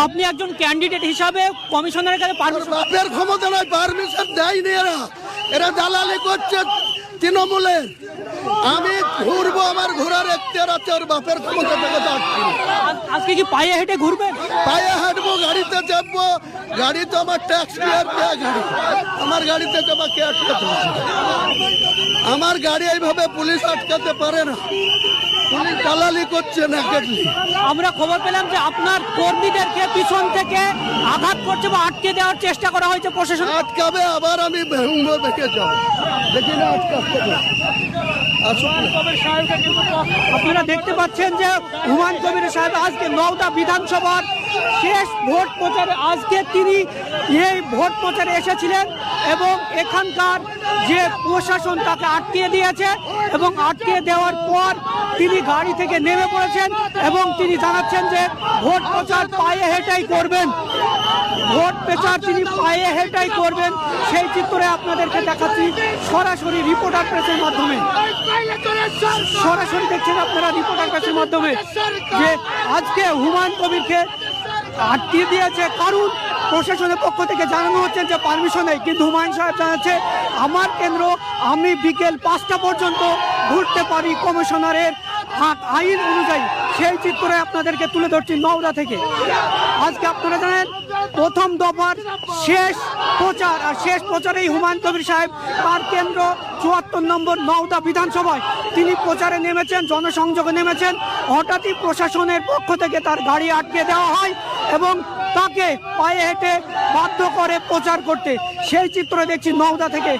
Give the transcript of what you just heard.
আপনি একজন ক্যান্ডিডেট হিসাবে কমিশনারের কাছে বাপের ক্ষমতা নয়, পারমিশন দেয়নি এরা দালালি করছে তৃণমূলের। আমি ঘুরবো, আমার ঘোরার এখতিয়ার আছে, ওর বাপের ক্ষমতা থেকে যাচ্ছি। আজকে কি পায়ে হেঁটে ঘুরবেন? পায়ে হাঁটবো, গাড়িতে চাপবো। গাড়ি তো আমার ট্যাক্স পেয়ার দেওয়া গাড়ি, আমার গাড়িতে চাপা কে আটকাতে? আমার গাড়ি এইভাবে পুলিশ আটকাতে পারে না। পুলিশ দালালি করছে না। আমরা খবর পেলাম যে আপনার কর্মীদেরকে পিছন থেকে আঘাত করছে বা আটকে দেওয়ার চেষ্টা করা হয়েছে প্রশাসন। আটকাবে, আবার আমি ভেঙবো, দেখে যাব, দেখি না আটকাতে। আপনারা দেখতে পাচ্ছেন যে হুমায়ুন কবির সাহেব আজকে নওদা বিধানসভার শেষ ভোট প্রচারে আজকে তিনি এই ভোট প্রচারে এসেছিলেন এবং এখানকার যে প্রশাসন তাকে আটকে দিয়েছে এবং আটকে দেওয়ার পর তিনি গাড়ি থেকে নেমে পড়েছেন এবং তিনি জানাচ্ছেন যে ভোট প্রচার পায়ে হেঁটেই করবেন। ভোট প্রচার তিনি পায়ে হেঁটেই করবেন। সেই চিত্রে আপনাদেরকে দেখাচ্ছি সরাসরি রিপোর্টার প্রেসের মাধ্যমে। সরাসরি দেখছেন আপনারা রিপোর্টার প্রেসের মাধ্যমে যে আজকে হুমায়ুন কবিরকে আটকে দিয়েছে, কারণ প্রশাসনের পক্ষ থেকে জানানো হচ্ছে যে পারমিশন নেই, কিন্তু হুমায়ুন সাহেব জানাচ্ছে আমার কেন্দ্র, আমি বিকেল 5টা পর্যন্ত ঘুরতে পারি কমিশনারের আইন অনুযায়ী। সেই চিত্রে আপনাদেরকে তুলে ধরছি নওদা থেকে। আজকে আপনারা জানেন প্রথম দফার শেষ প্রচার, আর শেষ প্রচারেই হুমায়ুন কবির সাহেব তার কেন্দ্র 74 নম্বর নওদা বিধানসভায় তিনি প্রচারে নেমেছেন, জনসংযোগে নেমেছেন। হঠাৎই প্রশাসনের পক্ষ থেকে তার গাড়ি আটকে দেওয়া হয় এবং তাকে পায়ে হেঁটে বাধ্য করে প্রচার করতে। সেই চিত্র দেখছি নওদা থেকে।